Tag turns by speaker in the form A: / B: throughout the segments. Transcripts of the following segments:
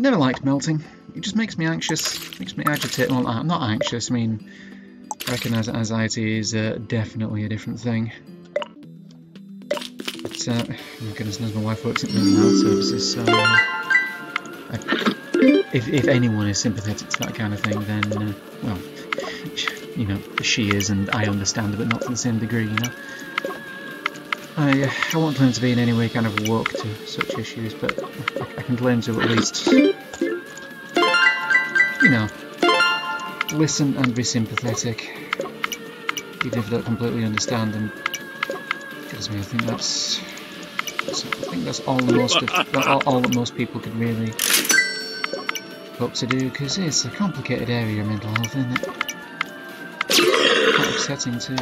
A: never liked melting. It just makes me anxious, makes me agitate. Well, I'm not anxious, I mean, I recognise that anxiety is definitely a different thing. But, oh my goodness knows my wife works in mental health services, so if anyone is sympathetic to that kind of thing, then, well, you know, she is, and I understand, but not to the same degree, you know. I won't claim to be in any way kind of woke to such issues, but I can claim to at least, you know, listen and be sympathetic, even if I don't completely understand. And because I think that's all that most people could really hope to do, because it's a complicated area of mental health, isn't it? Quite upsetting too.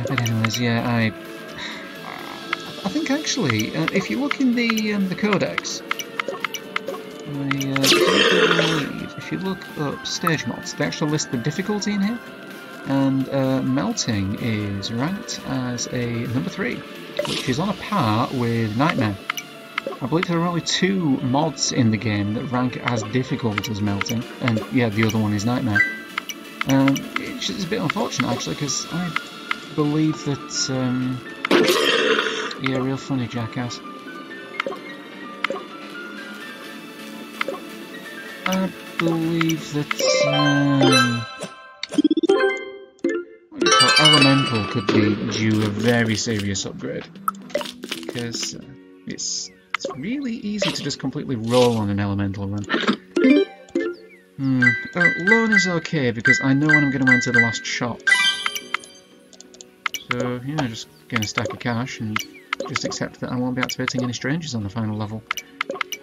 A: But anyways, yeah, I think actually, if you look in the codex, if you look up stage mods, they actually list the difficulty in here, and melting is ranked as a number 3, which is on a par with Nightmare. I believe there are only 2 mods in the game that rank as difficult as melting, and yeah, the other one is Nightmare. It's a bit unfortunate actually, because I believe that, yeah, real funny jackass. I believe that, what do you call it? Elemental could be due a very serious upgrade, because it's really easy to just completely roll on an elemental run. Lone is okay, because I know when I'm going to enter the last shops. So, you know, just get a stack of cash and just accept that I won't be activating any strangers on the final level.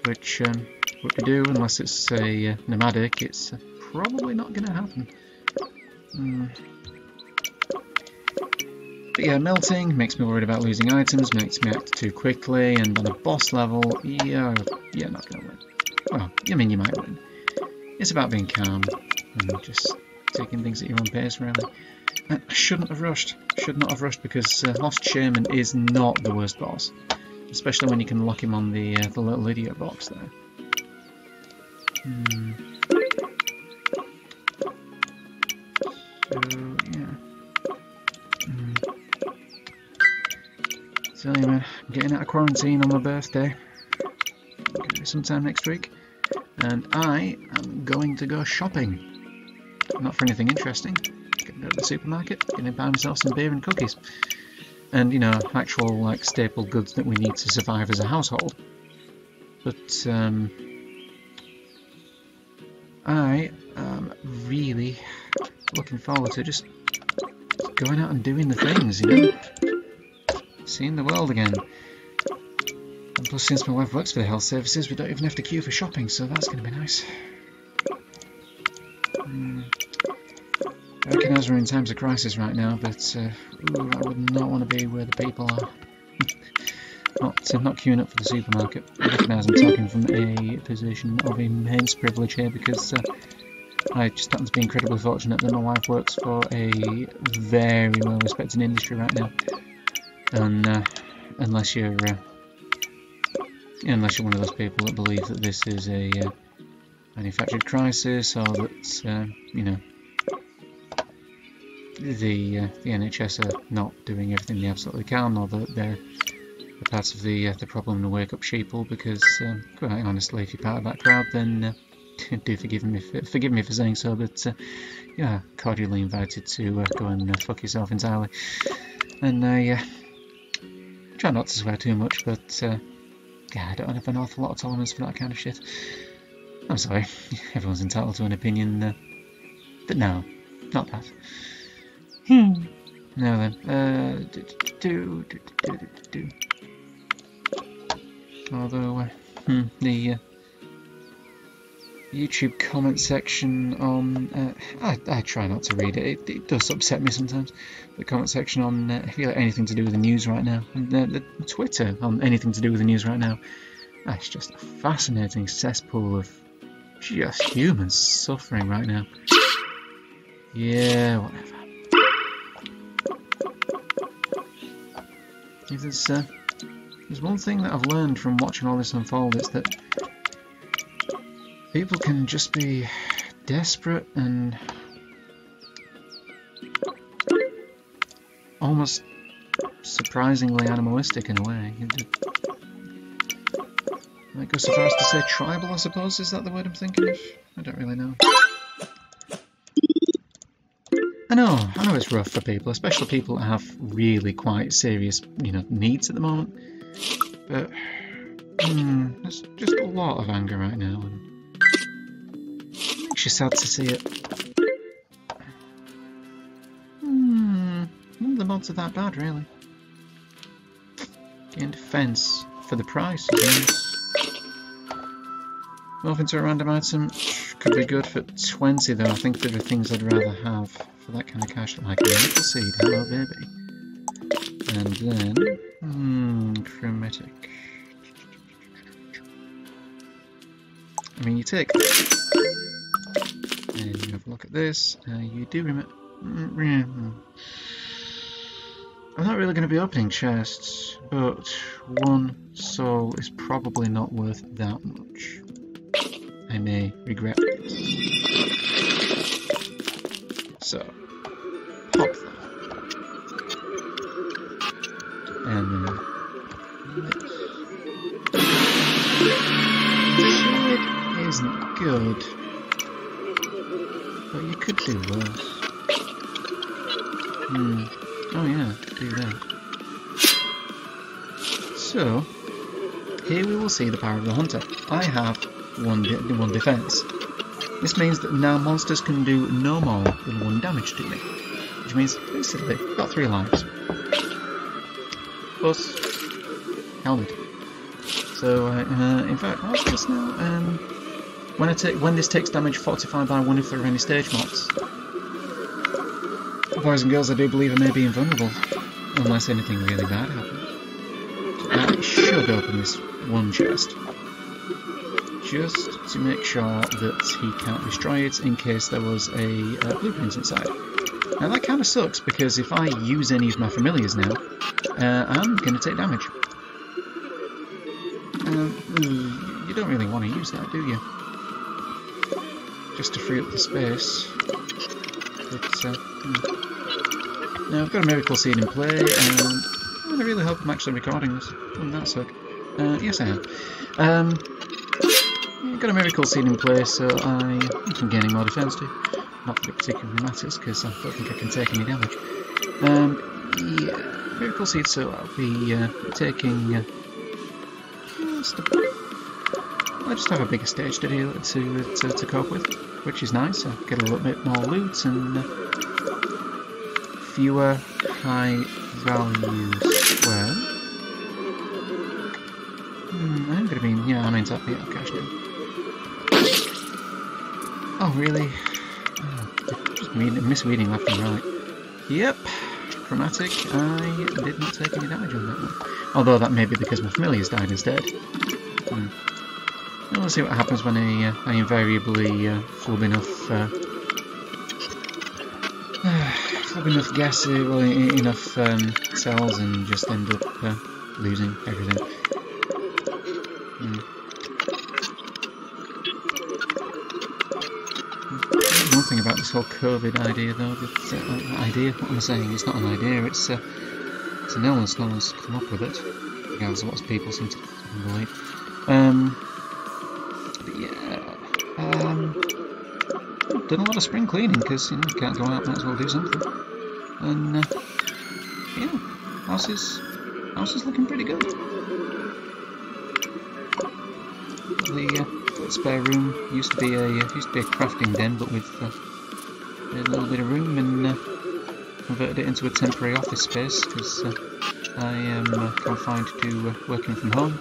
A: Which, what to do, unless it's a nomadic, it's probably not going to happen. But yeah, melting makes me worried about losing items, makes me act too quickly, and on a boss level, you're not going to win. Well, I mean, you might win. It's about being calm and just taking things at your own pace, really. I shouldn't have rushed. Should not have rushed, because Lost Shaman is not the worst boss, especially when you can lock him on the little idiot box there. So yeah. So anyway, I'm getting out of quarantine on my birthday, sometime next week, and I am going to go shopping. Not for anything interesting. Going to go to the supermarket, going to buy myself some beer and cookies, and you know, actual like staple goods that we need to survive as a household. But I am really looking forward to just going out and doing the things, you know, seeing the world again. And plus, since my wife works for the health services, we don't even have to queue for shopping, so that's going to be nice. I recognise we're in times of crisis right now, but I would not want to be where the people are. not queuing up for the supermarket. I recognise I'm talking from a position of immense privilege here, because I just happen to be incredibly fortunate that my wife works for a very well respected industry right now. And unless you're one of those people that believe that this is a manufactured crisis, or that you know, the NHS are not doing everything they absolutely can, or that they're part of the problem and wake up sheeple, because quite honestly, if you're part of that crowd, then do forgive me for saying so, but yeah, cordially invited to go and fuck yourself entirely. And try not to swear too much, but yeah, I don't have an awful lot of tolerance for that kind of shit. I'm sorry, everyone's entitled to an opinion, but no, not that. Now then, although the YouTube comment section on I try not to read it. It does upset me sometimes. The comment section on if you like anything to do with the news right now, and the Twitter on anything to do with the news right now, it's just a fascinating cesspool of just humans suffering right now. Yeah, whatever. If there's one thing that I've learned from watching all this unfold, it's that People can just be desperate and almost surprisingly animalistic in a way. I might go so far as to say tribal, I suppose. Is that the word I'm thinking of? I don't really know. I know it's rough for people, especially people that have really quite serious, needs at the moment. But there's just a lot of anger right now, and it makes you sad to see it. None of the mods are that bad, really. Gain defense for the price. Morph into a random item could be good for 20 though. I think there are things I'd rather have for that kind of cash, like a maple seed. Hello, baby. And then chromatic. I mean, you take that, and you have a look at this. You do remember. I'm not really going to be opening chests, but 1 soul is probably not worth that much. I may regret it. So, pop that. And then it isn't good, but you could do worse. Oh yeah, do that. So, here we will see the power of the hunter. I have one defense. This means that now monsters can do no more than 1 damage to me, which means basically I've got 3 lives. Plus helmet. So in fact, what's this now? When this takes damage fortified by 1 if there are any stage mods. Boys and girls, I do believe I may be invulnerable, unless anything really bad happens. I should open this 1 chest, just to make sure that he can't destroy it in case there was a blueprint inside. Now that kind of sucks, because if I use any of my familiars now, I'm going to take damage. You don't really want to use that, do you? Just to free up the space. But, now I've got a miracle seed in play, and I really hope I'm actually recording this. Wouldn't that suck? Yes I am. I've got a miracle seed in play, so I'm gaining more defense too. Not that it particularly matters, because I don't think I can take any damage. Yeah, miracle seed, so I'll be taking... I just have a bigger stage to deal to cope with, which is nice. I get a little bit more loot and fewer high values. Well, I'm gonna be I'm into that cash now. Oh really? Oh, just misreading left and right. Yep, chromatic. I did not take any damage on that one. Although that may be because my familiars died instead. We'll see what happens when I invariably flub enough gas, enough cells, and just end up losing everything. One thing about this whole COVID idea, though, what am I saying? It's not an idea. It's an illness. No one's come up with it, regardless of what people seem to believe. Done a lot of spring cleaning because you can't go out, might as well do something. And yeah, house is looking pretty good. The spare room used to be a crafting den, but with a little bit of room, and converted it into a temporary office space because I am confined to working from home.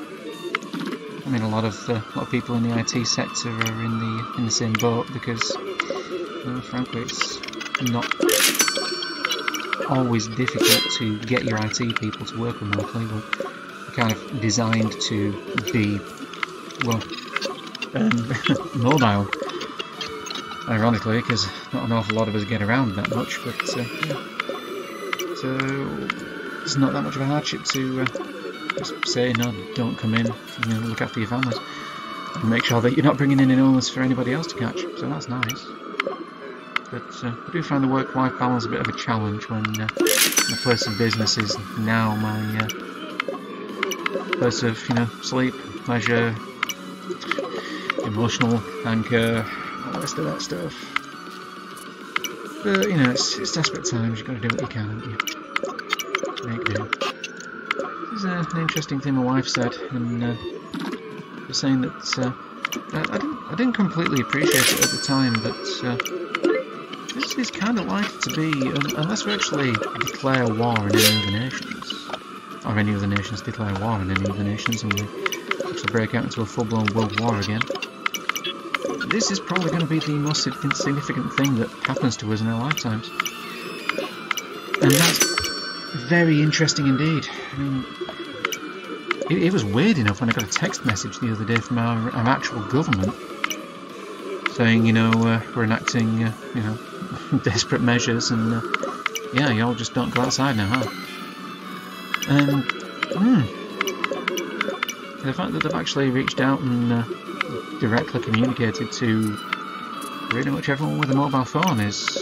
A: I mean, a lot of people in the IT sector are in the same boat because, frankly, it's not always difficult to get your IT people to work remotely. We're kind of designed to be, well, mobile. Ironically, because not an awful lot of us get around that much, but yeah. So it's not that much of a hardship to just say no, don't come in, look after your families. and make sure that you're not bringing in an illness for anybody else to catch, so that's nice. But I do find the work-life balance a bit of a challenge when my place of business is now my place of, sleep, pleasure, emotional anchor, all the rest of that stuff. But, it's desperate times, you've got to do what you can, haven't you? Make do. This is an interesting thing my wife said, and was saying that I didn't completely appreciate it at the time, but it's kind of likely to be, unless we actually declare war on any other nations, or any other nations declare war on any other nations, and we actually break out into a full-blown world war again, this is probably going to be the most significant thing that happens to us in our lifetimes. And that's very interesting indeed. I mean, it was weird enough when I got a text message the other day from our actual government saying, we're enacting, desperate measures, and yeah, y'all just don't go outside now, huh? And the fact that they've actually reached out and directly communicated to pretty much everyone with a mobile phone is...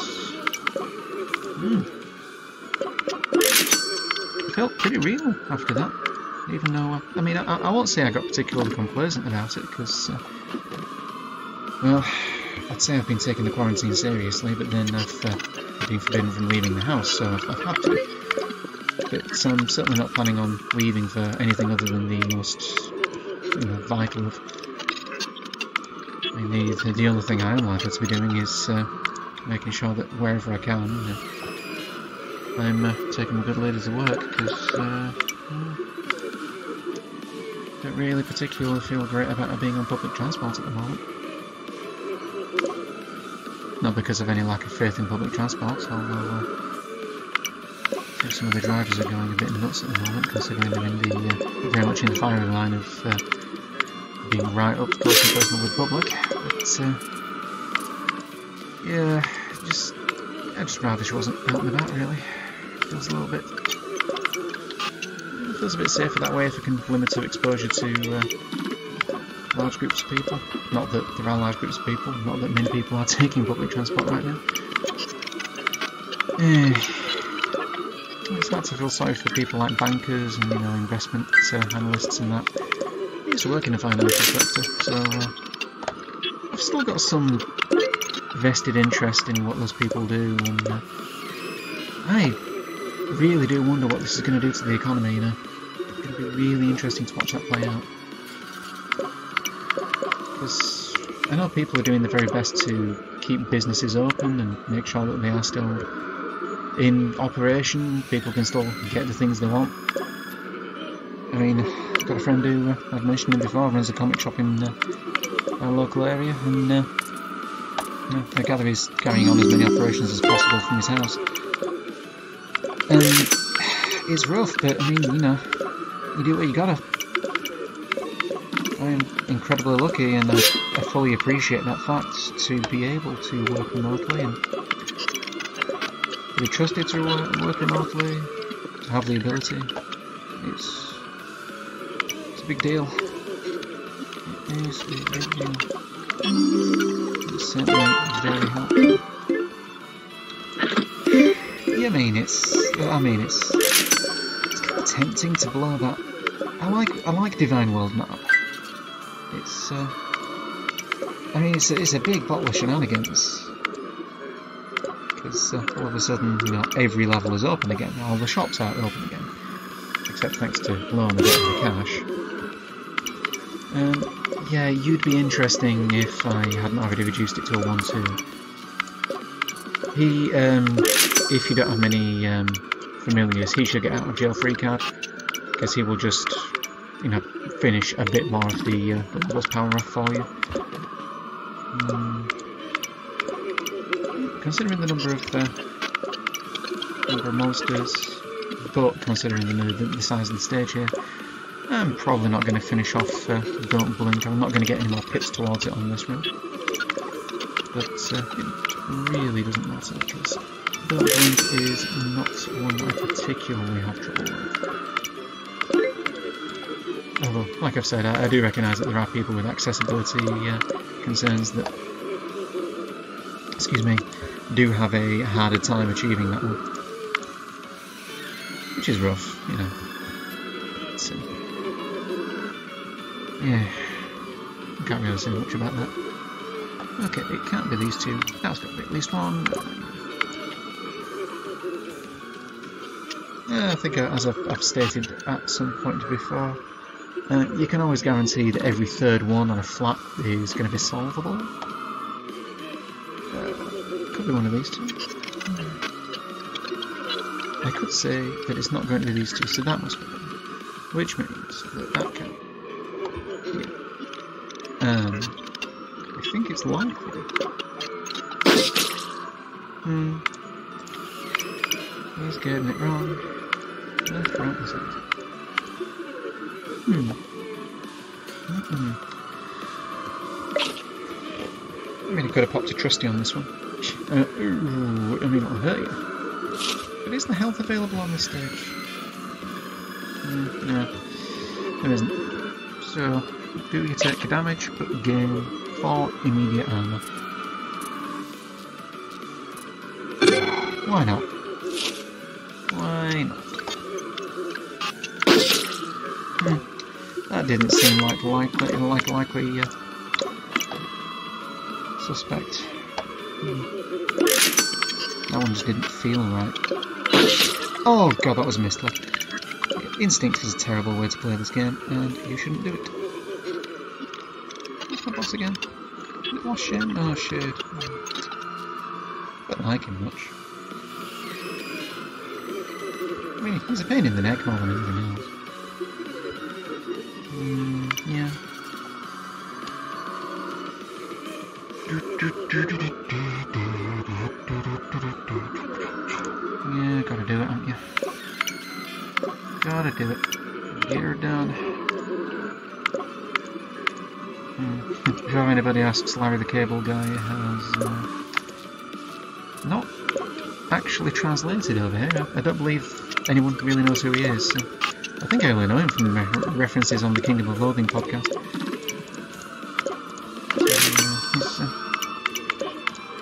A: It felt pretty real after that, even though, I won't say I got particularly complacent about it, because, well, I'd say I've been taking the quarantine seriously, but then I've been forbidden from leaving the house, so I've had to. But I'm certainly not planning on leaving for anything other than the most, vital of... the only thing I am likely to be doing is making sure that wherever I can, I'm taking a good lady to work, because I don't really particularly feel great about being on public transport at the moment. Not because of any lack of faith in public transport, although I think some of the drivers are going a bit nuts at the moment, considering they're very much in the firing line of being right up close and personal with public. But yeah, I'd just rather she wasn't out and about, really. Feels a little bit... feels a bit safer that way if I can limit her exposure to large groups of people. Not that there are large groups of people, not that many people are taking public transport right now. It's hard to feel sorry for people like bankers and, investment analysts and that. I used to work in the financial sector, so I've still got some vested interest in what those people do, and I really do wonder what this is going to do to the economy, It's going to be really interesting to watch that play out. Because I know people are doing their very best to keep businesses open and make sure that they are still in operation, people can still get the things they want. I've got a friend who, I've mentioned him before, runs a comic shop in our local area, and I gather he's carrying on as many operations as possible from his house. And it's rough, but you do what you gotta. I'm incredibly lucky, and I fully appreciate that fact, to be able to work remotely and be trusted to work remotely, to have the ability. It's a big deal. It is a big deal. It's certainly very helpful. Yeah, it's kind of tempting to blow that. I like Divine World Map. It's a big bottle of shenanigans. Because all of a sudden, every level is open again. All the shops are open again, except thanks to blowing a bit of the cash. Yeah, you'd be interesting if I hadn't already reduced it to a 1-2. If you don't have many familiars, he should get out of jail free card, because he will just, finish a bit more of the levels power off for you. Considering the number of monsters, but considering the size of the stage here, I'm probably not going to finish off Don't Blink. I'm not going to get any more pips towards it on this run. But it really doesn't matter, because Don't Blink is not one that I particularly have trouble with. Although, like I've said, I do recognise that there are people with accessibility concerns that, excuse me, do have a harder time achieving that one. Which is rough, you know. So, yeah, can't really say much about that. Okay, it can't be these two. That's got to be at least one. Yeah, I think, as I've stated at some point before, you can always guarantee that every third one on a flat is going to be solvable. Could be one of these two. I could say that it's not going to be these two, so that must be one. Which means that that can. Yeah. I think it's likely. He's getting it wrong. Left, right, and centre. I really could have popped a trusty on this one. Ooh, I mean, it'll hurt you. But isn't the health available on this stage? No, there isn't. So, do you take your damage, but gain 4 immediate armour. Why not? Why not? That didn't seem like likely suspect. That one just didn't feel right. Oh god, that was mistled. Instinct is a terrible way to play this game, and you shouldn't do it. What's my boss again? Is it Lost Shade? Oh, Shade. Don't like him much. I mean, he's a pain in the neck more than anything else. Yeah. Yeah, gotta do it, haven't you? Gotta do it. Get her done. If anybody asks, Larry the Cable Guy has not actually translated over here. I don't believe anyone really knows who he is. So I think I only know him from references on the Kingdom of Loathing podcast.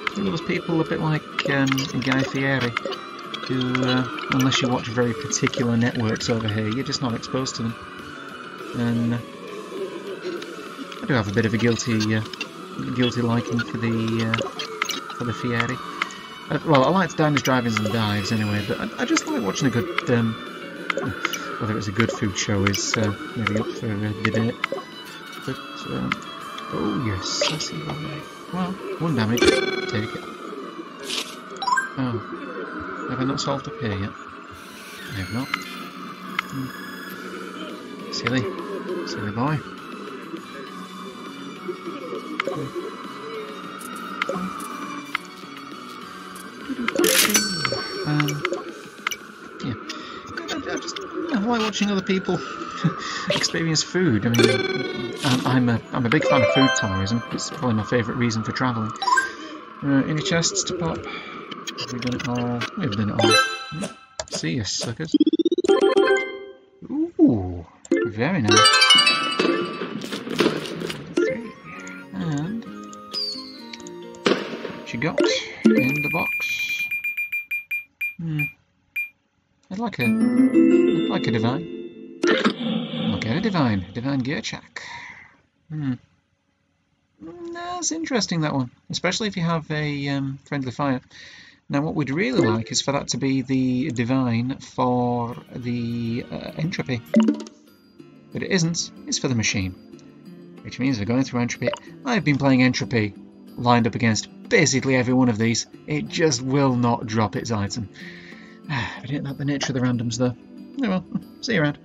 A: He's one of those people a bit like Guy Fieri, who, unless you watch very particular networks over here, you're just not exposed to them. And I do have a bit of a guilty liking for the Fieri. Well, I liked Diners, Drive-Ins and Dives anyway, but I just like watching a good, whether it's a good food show is maybe up for debate. But, oh yes, I see why. Well, 1 damage, take it. Oh, have I not solved up here yet? I have not. Silly boy. Yeah. I like watching other people experience food. I mean, I'm a big fan of food tourism. It's probably my favourite reason for travelling. Any chests to pop? Have we done it all? We've done it all. See you, suckers. Ooh, very nice. 3. And what you got in the box? I'd like a divine. I'll get a divine gear check. That's interesting, that one, especially if you have a friendly fire. Now what we'd really like is for that to be the divine for the entropy, but it isn't. It's for the machine, which means we're going through entropy. I've been playing entropy lined up against basically every one of these. It just will not drop its item. But ain't that the nature of the randoms though? Oh well, see you around.